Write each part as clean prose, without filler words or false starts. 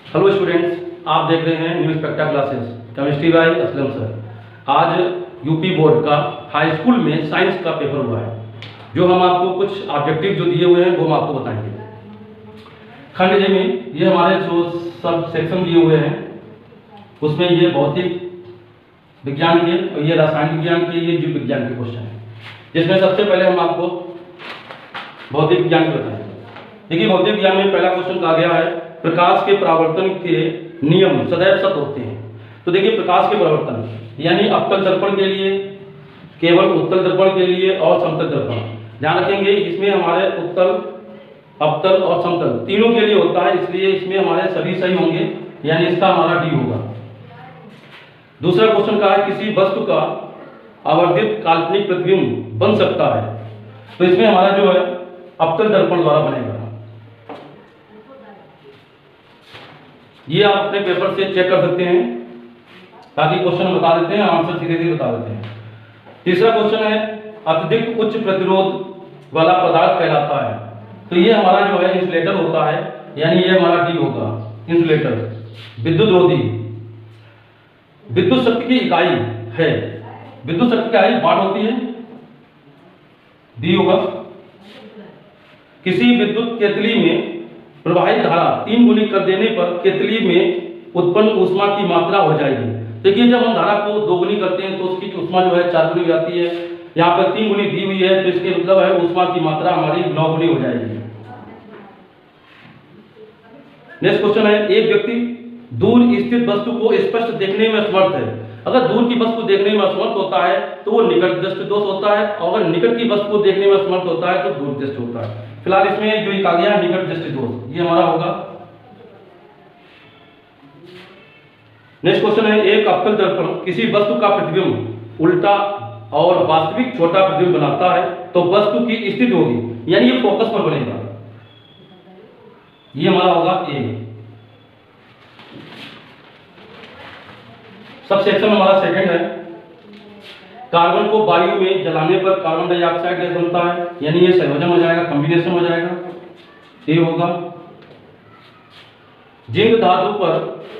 Hello students, आप देख रहे हैं new Specta classes. Chemistry by Aslam sir. आज यूपी बोर्ड का हाई स्कूल में साइंस का पेपर हुआ है, जो हम आपको कुछ ऑब्जेक्टिव जो दिए हुए हैं वो हम आपको बताएंगे। खंड ए में ये हमारे जो सब सेक्शन दिए हुए हैं, उसमें ये भौतिक विज्ञान के और ये रासायनिक विज्ञान के, ये जीव विज्ञान के क्वेश्चन है, जिसमें सबसे पहले हम आपको भौतिक विज्ञान के बताएंगे। देखिए, भौतिक विज्ञान में पहला क्वेश्चन कहा गया है, प्रकाश के परावर्तन के नियम सदैव सत्य होते हैं। तो देखिए, प्रकाश के परावर्तन यानी अवतल दर्पण के लिए, केवल उत्तल दर्पण के लिए और समतल दर्पण, ध्यान रखेंगे इसमें हमारे उत्तल, अवतल और समतल तीनों के लिए होता है, इसलिए इसमें हमारे सभी सही होंगे, यानी इसका हमारा डी होगा। दूसरा क्वेश्चन का है, किसी वस्तु का आवर्धित काल्पनिक प्रतिबिंब बन सकता है, तो इसमें हमारा जो है अवतल दर्पण द्वारा बनेगा। ये आप अपने पेपर से चेक कर सकते हैं, ताकि क्वेश्चन बता देते हैं, आंसर सीधे सीधे बता देते हैं। तीसरा क्वेश्चन है, अत्यधिक उच्च प्रतिरोध वाला पदार्थ कहलाता है, तो ये हमारा जो है इंसुलेटर होता है, यानी ये हमारा डी होगा, इंसुलेटर। विद्युत रोधी, विद्युत शक्ति की इकाई है, विद्युत शक्ति की इकाई वाट होती है, डी होगा। किसी विद्युत केतली में प्रवाहित धारा 3 गुनी कर देने पर केतली में उत्पन्न ऊष्मा की मात्रा हो जाएगी। देखिए, जब हम धारा को 2 गुनी करते हैं तो उसकी ऊष्मा जो है 4 गुनी हो जाती है। यहाँ पर 3 गुनी दी हुई है, तो इसके मतलब है ऊष्मा की मात्रा हमारी 9 गुनी हो जाएगी। नेक्स्ट क्वेश्चन है, एक व्यक्ति दूर स्थित वस्तु को स्पष्ट देखने में असमर्थ है। अगर दूर की वस्तु देखने में असमर्थ होता है तो वो निकट दृष्टि दोष होता है, और अगर निकट की वस्तु को देखने में असमर्थ होता है तो दूर दृष्टि होता है। फिलहाल इसमें जो कहा गया निकट दृष्टि दोष, ये हमारा होगा। नेक्स्ट क्वेश्चन है, एक अवतल दर्पण किसी वस्तु का प्रतिबिंब उल्टा और वास्तविक छोटा प्रतिबिंब बनाता है, तो वस्तु की स्थिति होगी, यानी ये फोकस पर बनेगा, ये हमारा होगा ए। सब सेक्शन हमारा सेकंड है, कार्बन को वायु में जलाने पर कार्बन डाइऑक्साइड गैस बनता है, यानी ये संयोजन हो जाएगा, कॉम्बिनेशन हो जाएगा, ये होगा। जिंक धातु पर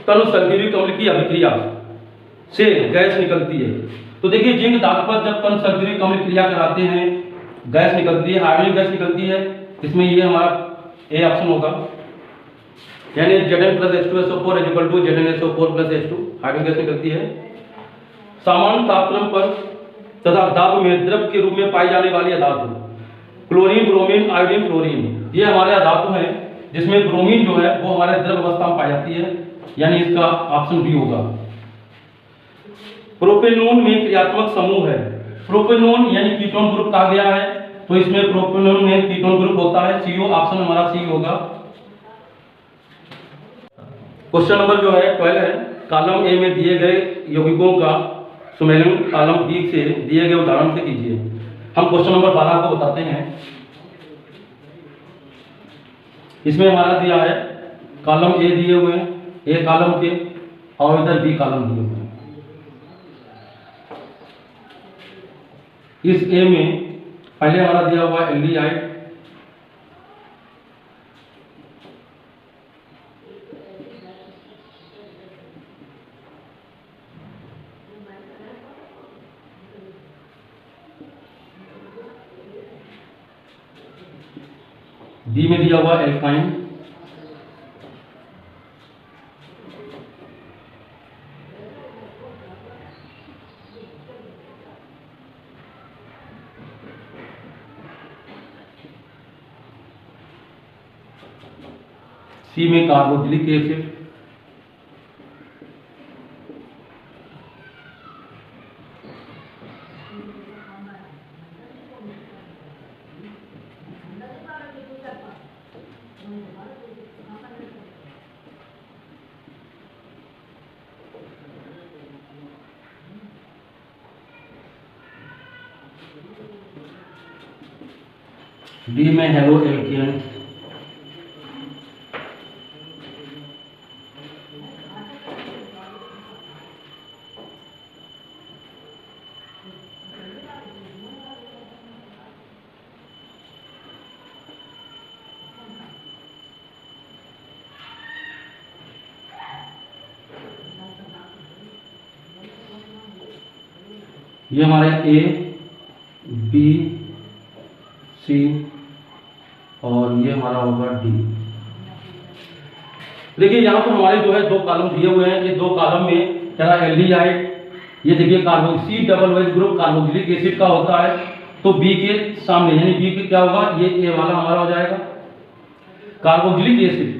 तनु सल्फ्यूरिक अम्ल की अभिक्रिया से गैस निकलती है, तो देखिए जिंक धातु पर जब तनु सल्फ्यूरिक अम्ल क्रिया कराते हैं गैस निकलती है, हाइड्रोजन गैस निकलती है, इसमें ये हमारा ए ऑप्शन होगा, यानी Zn + H2SO4 = ZnSO4 + H2 hydrogen gas निकलती है। सामान्य तापक्रम पर तथा धातु में द्रव के रूप में पाई जाने वाली अधातु, क्लोरीन, ब्रोमीन, आयोडीन, फ्लोरीन, ये हमारे अधातु हैं, जिसमें ब्रोमीन जो है वो हमारे द्रव अवस्था में पाई जाती है, यानी इसका ऑप्शन बी होगा। प्रोपेनोन में क्रियात्मक समूह है, प्रोपेनोन यानी कीटोन ग्रुप कहा गया है, तो इसमें प्रोपेनोन में कीटोन ग्रुप होता है, CO ऑप्शन हमारा सी होगा। क्वेश्चन नंबर जो है 12 है, कॉलम ए में दिए गए यौगिकों का सुमेलन कॉलम बी से दिए गए उदाहरण से कीजिए। हम क्वेश्चन नंबर 12 को बताते हैं। इसमें हमारा दिया है कॉलम ए दिए हुए हैं, ए कॉलम के, और इधर बी कॉलम दिए हुए हैं। इस ए में पहले हमारा दिया हुआ एल्डिहाइड, डी में दिया हुआ एल्काइन, सी में कार्बोक्सिलिक एसिड, डी में हेलो एल्केन, ये हमारे ए बी सी और ये हमारा होगा डी। देखिए यहाँ पर हमारे जो है दो कॉलम दिए हुए हैं, ये दो कॉलम में क्या एल्डिहाइड, ये देखिए कार्बो सी डबल वेज ग्रुप कार्बोक्सिलिक एसिड का होता है, तो बी के सामने यानी बी के क्या होगा, ये ए वाला हमारा हो जाएगा कार्बोक्सिलिक एसिड।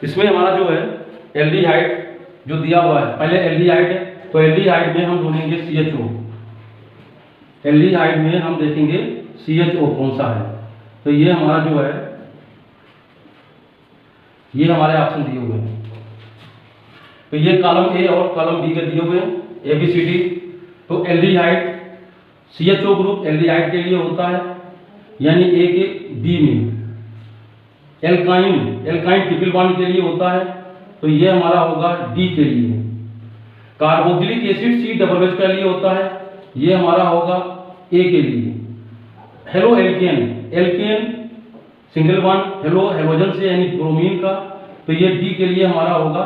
इसमें हमारा जो है एल्डिहाइड जो दिया हुआ है, पहले एल्डिहाइड है तो एल्डिहाइड में हम ढूंढेंगे CHO, एल्डिहाइड में हम देखेंगे CHO कौन सा है, तो ये हमारा जो है ये हमारे ऑप्शन दिए हुए हैं, तो ये कॉलम ए और कॉलम बी के दिए हुए हैं ABCD। तो एल्डिहाइड CHO ग्रुप एल्डिहाइड के लिए होता है, यानी ए के बी में एल्काइन ट्रिपल बॉन्ड के लिए होता है, तो ये हमारा होगा डी के लिए। Carboxylic acid C double H के लिए होता है, ये हमारा होगा ए के लिए। Halo alkane single bond hello halogen से यानी ब्रोमीन का, तो ये डी के लिए हमारा होगा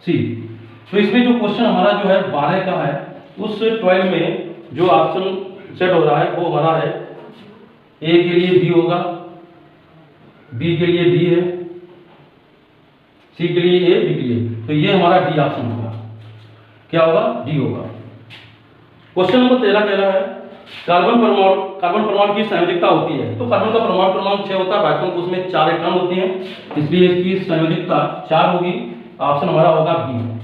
सी। तो इसमें जो क्वेश्चन हमारा जो है 12 का है, उस 12 में जो ऑप्शन सेट हो रहा है वो हमारा है ए के लिए बी होगा, बी के लिए डी है, सी के लिए ए, बी के लिए, तो ये हमारा डी ऑप्शन होगा। क्या होगा, डी होगा। क्वेश्चन नंबर 13 कह रहा है कार्बन परमाणु की संयोजकता होती है, तो कार्बन का परमाणु क्रमांक 6 होता है, बाकी उसमें 4 इलेक्ट्रॉन होते हैं, इसलिए इसकी संयोजकता 4 होगी। ऑप्शन हमारा होगा बी।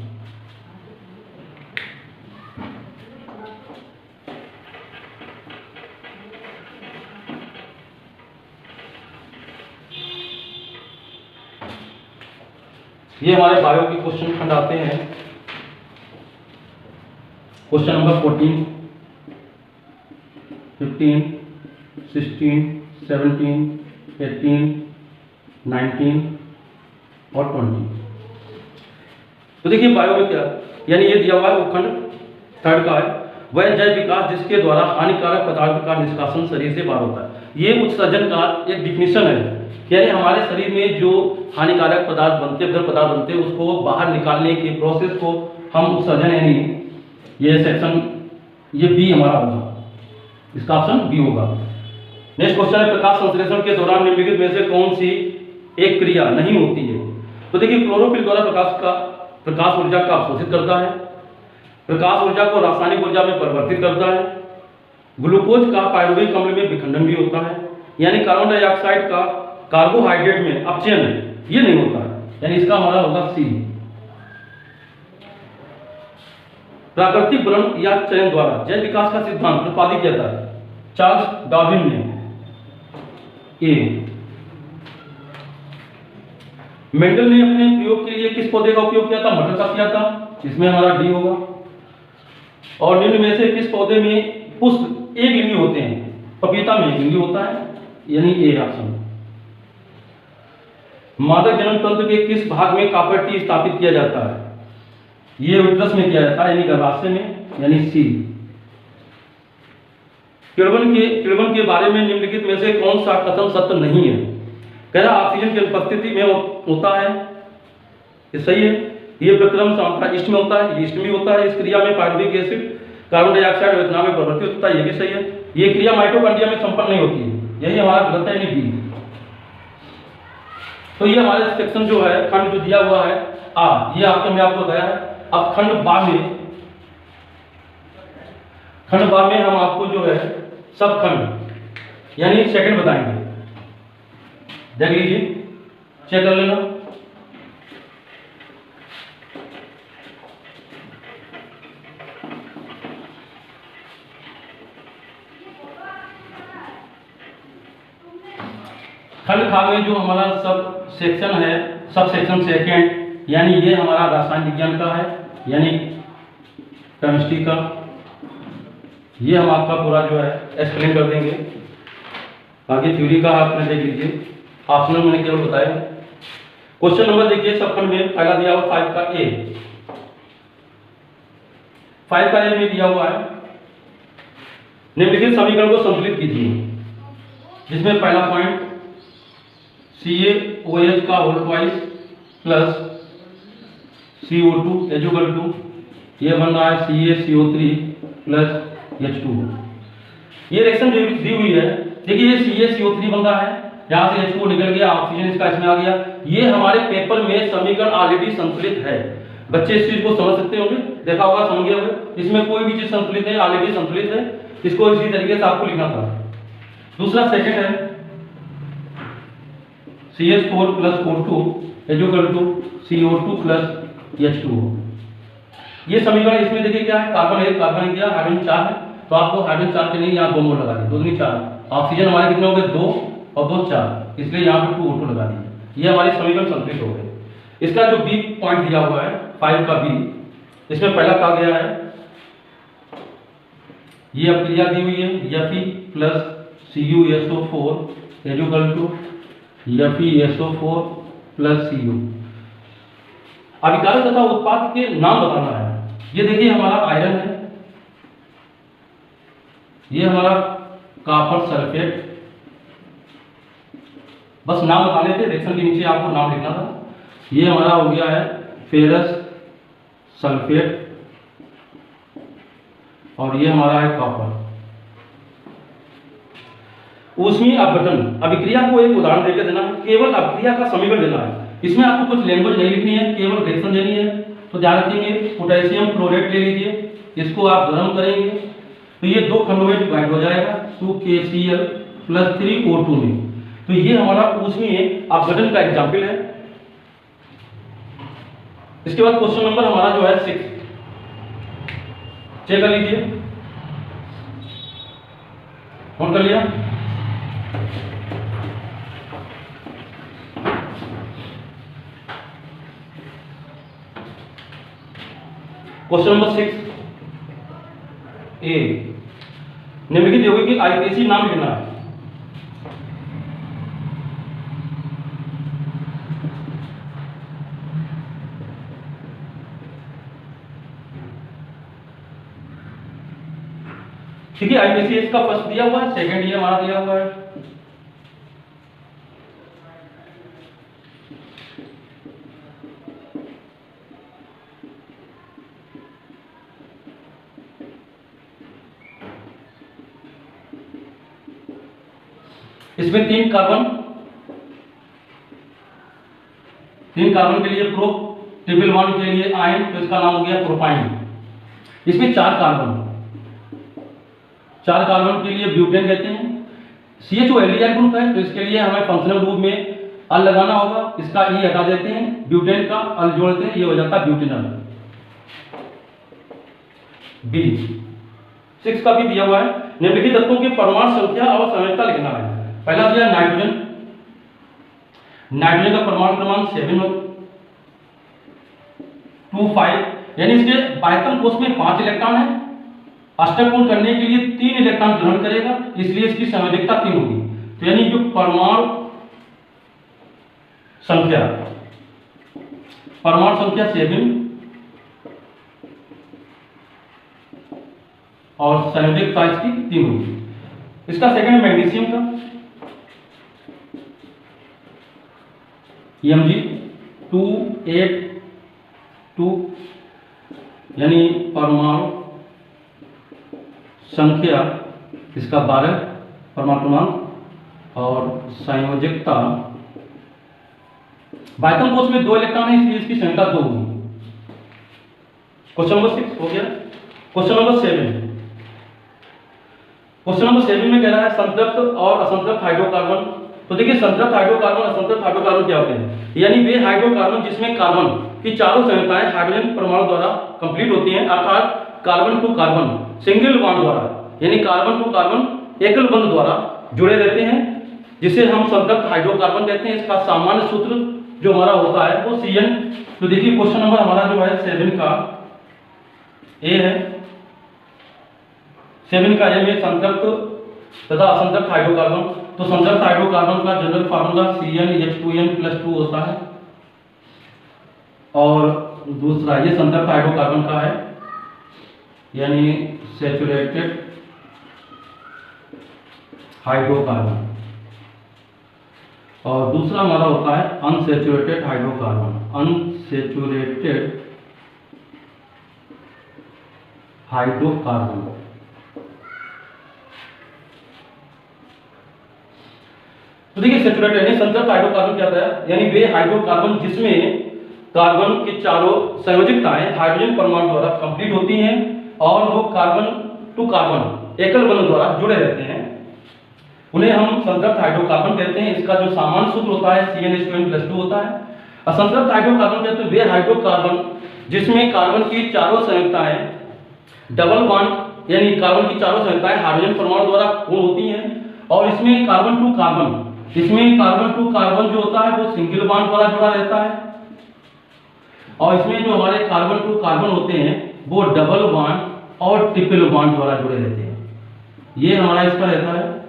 ये हमारे बायो के क्वेश्चन खंड आते हैं। क्वेश्चन नंबर 14, 15, 16, 17, 18, 19 और 20। तो देखिए बायो में क्या, यानी ये दिया हुआ है उपखंड 3 का है, वह जैव विकास जिसके द्वारा हानिकारक पदार्थ का निष्कासन शरीर से बाहर होता है। ये उत्सर्जन का एक डिफिनेशन है, यानी हमारे शरीर में जो हानिकारक पदार्थ बनते हैं, पदार्थ बनते हैं, उसको बाहर निकालने के प्रोसेस को हम उत्सर्जन, यानी ये सेक्शन ये बी हमारा होगा, इसका ऑप्शन बी होगा। नेक्स्ट क्वेश्चन है प्रकाश संश्लेषण के दौरान निम्नलिखित में से कौन सी एक क्रिया नहीं होती है। तो देखिए क्लोरोफिल द्वारा प्रकाश ऊर्जा का अवशोषित करता है, प्रकाश ऊर्जा को रासायनिक ऊर्जा में परिवर्तित करता है, ग्लूकोज का पायरुविक अम्ल में विखंडन भी होता है, यानी कार्बन डाइऑक्साइड का कार्बोहाइड्रेट में अपचयन ये नहीं होता है, यानी इसका हमारा होगा सी। प्राकृतिक वर्णन या चयन द्वारा जैव विकास का सिद्धांत प्रतिपादित किया था चार्ल्स डार्विन ने। ए मेंडल ने अपने प्रयोग के लिए किस पौधे का उपयोग किया था, मटर का किया था, इसमें हमारा डी होगा। और निम्न में से किस पौधे में पुष्प एक लिंगी होते हैं, पपीता में एक लिंगी होता है, यानी ए ऑप्शन। मादक जनन तंत्र के किस भाग में कॉपर टी स्थापित किया जाता है, ये यूट्रस में किया जाता है, यानी गर्भाशय में, यानी सी। किण्वन के बारे में निम्नलिखित में से कौन सा कथन सत्य नहीं है। कह रहा ऑक्सीजन की अनुपस्थिति में होता है, ये सही है। ये प्रक्रम सामान्यतः ईस्ट में होता है, ये ईस्ट में होता है। इस क्रिया में पायरुविक एसिड कार्बन डाइऑक्साइड और इथेनॉल में परिवर्तित होता है, ये भी सही है। ये क्रिया माइटोकॉन्ड्रिया में संपन्न नहीं होती है, यही हमारा गलत है, यानी बी। तो ये हमारे सेक्शन जो है खंड जो दिया हुआ है ये आपके में आपको गया है। अब खंड बा में हम आपको जो है सब खंड यानी सेकंड बताएंगे, देख लीजिए, चेक कर लेना। खंड खा में जो हमारा सब सेक्शन है, सब सेक्शन सेकेंड, यानी ये हमारा रसायन विज्ञान का है, यानी केमिस्ट्री का, ये हम आपका पूरा जो है एक्सप्लेन कर देंगे। आगे थ्योरी का आपने देख लीजिए, ऑप्शनल मैंने केवल बताया। क्वेश्चन नंबर देखिए सब खंड में पहला दिया हुआ 5 का ए, 5 का ए में दिया हुआ है निम्नलिखित समीकरण को संतुलित कीजिए, जिसमें पहला पॉइंट CaOH का whole twice plus CO2 equal to ये बन रहा है CaCO3 प्लस H2O। ये रिएक्शन दी हुई है, देखिए ये CaCO3 बन रहा है, यहाँ से H2O निकल गया, ऑक्सीजन इसका इसमें आ गया। ये हमारे पेपर में समीकरण ऑलरेडी संतुलित है, बच्चे इस चीज को समझ सकते होंगे, देखा होगा, समझ गए होंगे। इसमें कोई भी चीज संतुलित है, ऑलरेडी संतुलित है, इसको इसी तरीके से आपको लिखना था। दूसरा सेकंड है CH4 plus O2 equal to CO2 plus H2O। ये समीकरण इसमें देखिए क्या है, कार्बन 1 कार्बन 1 क्या, हाइड्रोजन 4 है, तो आपको हाइड्रोजन 4 के लिए यहाँ 2 मोल लगा दिए, 2 दूनी 4। ऑक्सीजन हमारे कितने हो गए, 2 और 2 4, इसलिए यहाँ पे 2O2 लगा दिए। ये हमारे समीकरण संतुलित हो गए। इसका जो बी पॉइंट दिया हुआ है 5 का बी, इसमें पहला कहा गया है ये अभिक्रिया दी हुई है Fe plus CuSO4 equal to FeSO4 plus Cu। अभिकारक तथा उत्पाद के नाम बताना है। ये देखिए हमारा आयरन है, ये हमारा कॉपर सल्फेट, बस नाम बताने थे, रिएक्शन के नीचे आपको नाम लिखना था। ये हमारा हो गया है फेरस सल्फेट और ये हमारा है कॉपर। ऊष्मीय अपघटन अभिक्रिया को एक उदाहरण देकर देना है, केवल अभिक्रिया का समीकरण देना है। इसमें आपको कुछ लैंग्वेज नहीं लिखनी है, केवल रिएक्शन देनी है। तो ध्यान रखेंगे, पोटेशियम क्लोरेट ले लीजिए, इसको आप गर्म करेंगे तो ये 2 खंडों में डिवाइड हो जाएगा 2KCl प्लस 3O2 में। तो ये हमारा ऊष्मीय अपघटन का एग्जाम्पल है। इसके बाद क्वेश्चन नंबर हमारा जो है 6, चेक कर लीजिए, नोट कर लिया। क्वेश्चन नंबर 6 ए, निम्नलिखित यौगिक की आईपीएसी नाम लिखना है। ठीक है, आईपीएसी का फर्स्ट दिया हुआ है, सेकंड ये हमारा दिया हुआ है। इसमें 3 कार्बन के लिए प्रो, ट्रिपल बॉन्ड के लिए आयन, तो इसका नाम हो गया प्रोपाइन। इसमें 4 कार्बन के लिए ब्यूटेन कहते हैं। CHO एल्डिहाइड ग्रुप है, तो इसके लिए हमें फंक्शनल ग्रुप में अल लगाना होगा, इसका ई हटा देते हैं, ब्यूटेन का अल जोड़ते हैं, ये हो जाता है ब्यूटेनल। बी 6 का भी दिया हुआ है, निम्नलिखित तत्वों की परमाणु संख्या और संयोजकता लिखना है। पहला दिया नाइट्रोजन का परमाणु क्रमांक 725, यानी इसके बाह्यतम कोश में 5 इलेक्ट्रॉन है, अष्टकोण करने के लिए 3 इलेक्ट्रॉन ग्रहण करेगा, इसलिए इसकी संयोजकता 3 होगी। तो यानी जो परमाणु संख्या 7 और संयोजकता इसकी 3 होगी। इसका सेकंड मैग्नीशियम का Mg282, यानी परमाणु संख्या इसका 12 परमाणु क्रमांक और संयोजकता, बाह्यतम कोश में 2 इलेक्ट्रॉन है, इसलिए इसकी संख्या 2 होगी। क्वेश्चन नंबर 6 हो गया। क्वेश्चन नंबर 7 में कह रहा है संतृप्त और असंतृप्त हाइड्रोकार्बन। तो देखिए संतृप्त हाइड्रोकार्बन, असंतृप्त हाइड्रोकार्बन क्या होते हैं, यानी वे हाइड्रोकार्बन जिसमें कार्बन की चारों संयुक्ताएं हाइड्रोजन परमाणु द्वारा कंप्लीट होती हैं, अर्थात carbon to carbon single bond द्वारा, यानी कार्बन टू कार्बन एकल बंध द्वारा जुड़े रहते हैं, जिसे हम संतृप्त हाइड्रोकार्बन कहते हैं। इसका सामान्य सूत्र जो हमारा होता है वो CN। तो देखिए क्वेश्चन नंबर हमारा जो है 7 का ए है, 7 का ए में संतृप्त तथा असंतृप्त हाइड्रोकार्बन। तो संतृप्त हाइड्रोकार्बन का जनरल फार्मूला CnH2n+2 होता है, और दूसरा ये संतृप्त हाइड्रोकार्बन का है, यानी सैचुरेटेड हाइड्रोकार्बन, और दूसरा हमारा होता है अनसैचुरेटेड हाइड्रोकार्बन। Unsaturated hydrocarbon. तो देखिए सैचुरेटेड यानी संतृप्त हाइड्रोकार्बन क्या होता है, यानी वे हाइड्रोकार्बन जिसमें कार्बन के चारों संयोजकताएं हाइड्रोजन परमाणु द्वारा कंप्लीट होती हैं और वो कार्बन टू कार्बन एकल बंध द्वारा जुड़े रहते हैं, उन्हें हम संतृप्त हाइड्रोकार्बन कहते हैं। इसका जो सामान्य सूत्र होता है CnH2n+2 होता है। असंतृप्त हाइड्रोकार्बन कहते हैं वे हाइड्रोकार्बन जिसमें कार्बन की चारों संयोजकताएं डबल बॉन्ड यानी कार्बन की चारों संयोजकताएं हाइड्रोजन परमाणु द्वारा पूर्ण होती हैं और इसमें कार्बन टू कार्बन जो होता है वो सिंगल बॉन्ड द्वारा जुड़ा रहता है और इसमें जो हमारे कार्बन टू कार्बन होते हैं वो डबल बॉन्ड और ट्रिपल बॉन्ड द्वारा जुड़े रहते हैं। ये हमारा इसका रहता है।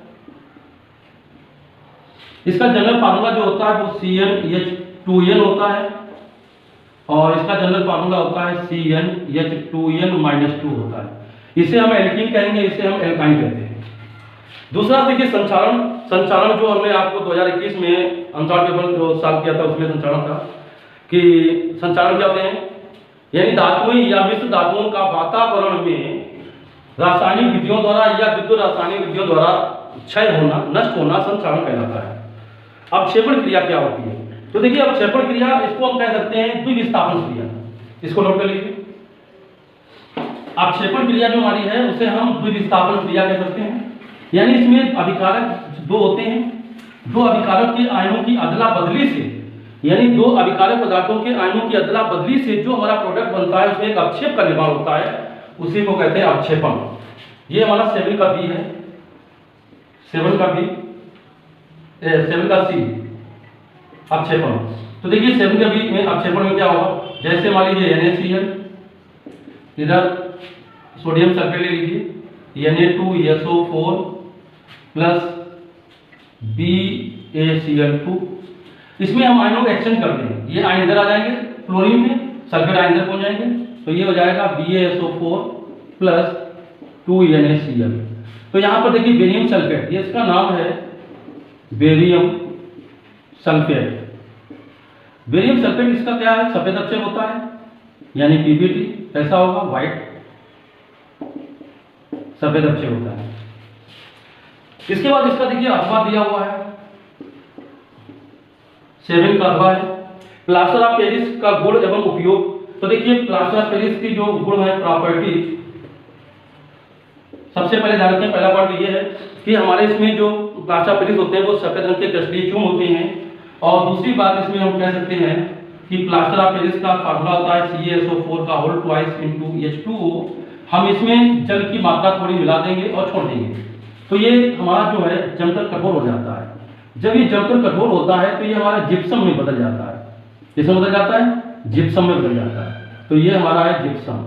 इसका जनरल फार्मूला जो होता है वो CnH2n होता है और इसका जनरल फार्मूला होता है CnH2n-2 होता है। इसे हम एल्कीन कहेंगे, इसे हम एल्काइन कहते हैं। दूसरा देखिए संचालन जो हमने आपको 2021 में अंतराल पेपर जो सॉल्व किया था उसमें संचालन था कि संचालन क्या होते हैं, यानी धातुएं या मिश्र धातुओं का वातावरण में रासायनिक विधियों द्वारा या विद्युत रासायनिक विधियों द्वारा क्षय होना, नष्ट होना संचालन कहलाता है। अवक्षेपण क्रिया क्या होती है, तो देखिए अवक्षेपण क्रिया इसको हम कह सकते हैं द्विविस्थापन क्रिया। इसको नोट कर लीजिए, अवक्षेपण क्रिया जो हमारी है उसे हम द्विविस्थापन क्रिया कह सकते हैं। यानी इसमें अभिकारक दो होते हैं, दो अभिकारक के आयनों की अदला बदली से, यानी दो अभिकारक पदार्थों के आयनों की अदला बदली से जो हमारा प्रोडक्ट बनता है उसमें एक अवक्षेप का निर्माण होता है, उसी को कहते हैं अवक्षेपण। ये हमारा 7 का बी है, 7 का बी 7 का सी अवक्षेपण। तो देखिए 7 का बी में अवक्षेपण में क्या होगा, जैसे मान लीजिए NaCl, इधर सोडियम सल्फेट ले लीजिए Na2SO4 प्लस BaCl2, इसमें हम आयनों को एक्सचेंज करते हैं। ये आयन इधर आ जाएंगे क्लोरीन में, सल्फेट आयन इधर पहुंच जाएंगे, तो ये हो जाएगा BaSO4 प्लस 2NaCl। तो यहाँ पर देखिए बेरियम सल्फेट, ये इसका नाम है बेरियम सल्फेट। बेरियम सल्फेट इसका क्या है, सफेद अक्षर होता है यानी PBT, ऐसा होगा व्हाइट सफेद अक्षर होता है। इसके बाद इसका देखिए अथवा दिया हुआ है, 7 का अथवा है। प्लास्टर ऑफ पेरिस का गुण एवं उपयोग, तो देखिए प्लास्टर ऑफ पेरिस की जो गुण है प्रॉपर्टी, सबसे पहले ध्यान रखें पहला पॉइंट ये है कि हमारे इसमें जो प्लास्टर ऑफ पेरिस होते हैं वो सफेद रंग के क्रिस्टलीय क्यों होते हैं। और दूसरी बात इसमें हम कह सकते हैं कि प्लास्टर ऑफ पेरिस का फार्मूला होता है CaSO4 का होल ट्वाइस इनटू H2O। हम इसमें जल की मात्रा थोड़ी मिला देंगे और छोड़ देंगे, तो ये हमारा जो है जमकर कठोर हो जाता है। जब ये जमकर कठोर होता है तो ये हमारा जिप्सम में बदल जाता है। किसमें बदल जाता है, जिप्सम में बदल जाता है। तो ये हमारा है जिप्सम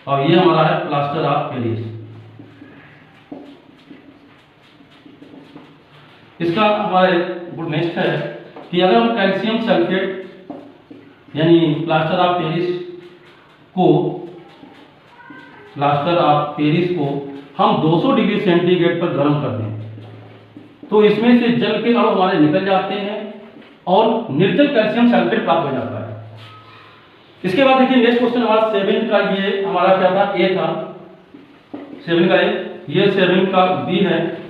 और ये हमारा है प्लास्टर ऑफ पेरिस। इसका हमारे नेक्स्ट है कि अगर हम कैल्शियम सल्फेट यानी प्लास्टर ऑफ पेरिस को हम 200 डिग्री सेंटीग्रेड पर गर्म कर दें तो इसमें से जल के अणु हमारे निकल जाते हैं और निर्जल कैल्शियम सल्फेट प्राप्त हो जाता है। इसके बाद देखिए नेक्स्ट क्वेश्चन हमारा 7 का, ये हमारा क्या था, ए था 7 का ए, ये 7 का बी है।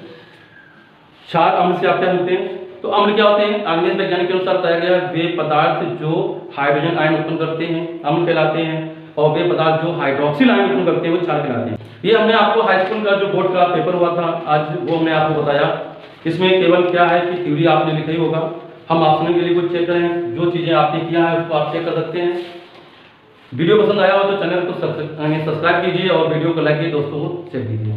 क्षार अम्ल से आप क्या होते हैं, तो अम्ल क्या होते हैं, आग्नेय वैज्ञानिक के अनुसार बताया गया वे पदार्थ जो हाइड्रोजन आयन उत्पन्न करते हैं अम्ल कहलाते हैं और वे पदार्थ जो हाइड्रोक्सिल आयन उत्पन्न करते हैं वो क्षार कहलाते हैं। ये हमने आपको हाई स्कूल का जो बोर्ड का पेपर हुआ था आज वो हमने आपको बताया। इसमें केवल क्या है कि थ्योरी आपने लिखा ही होगा, हम ऑप्शनल के लिए कुछ चेक करें, जो चीज़ें आपने किया है उसको आप चेक कर सकते हैं। वीडियो पसंद आया हो तो चैनल को सब्सक्राइब कीजिए और वीडियो को लाइक कीजिए, दोस्तों को शेयर कीजिए।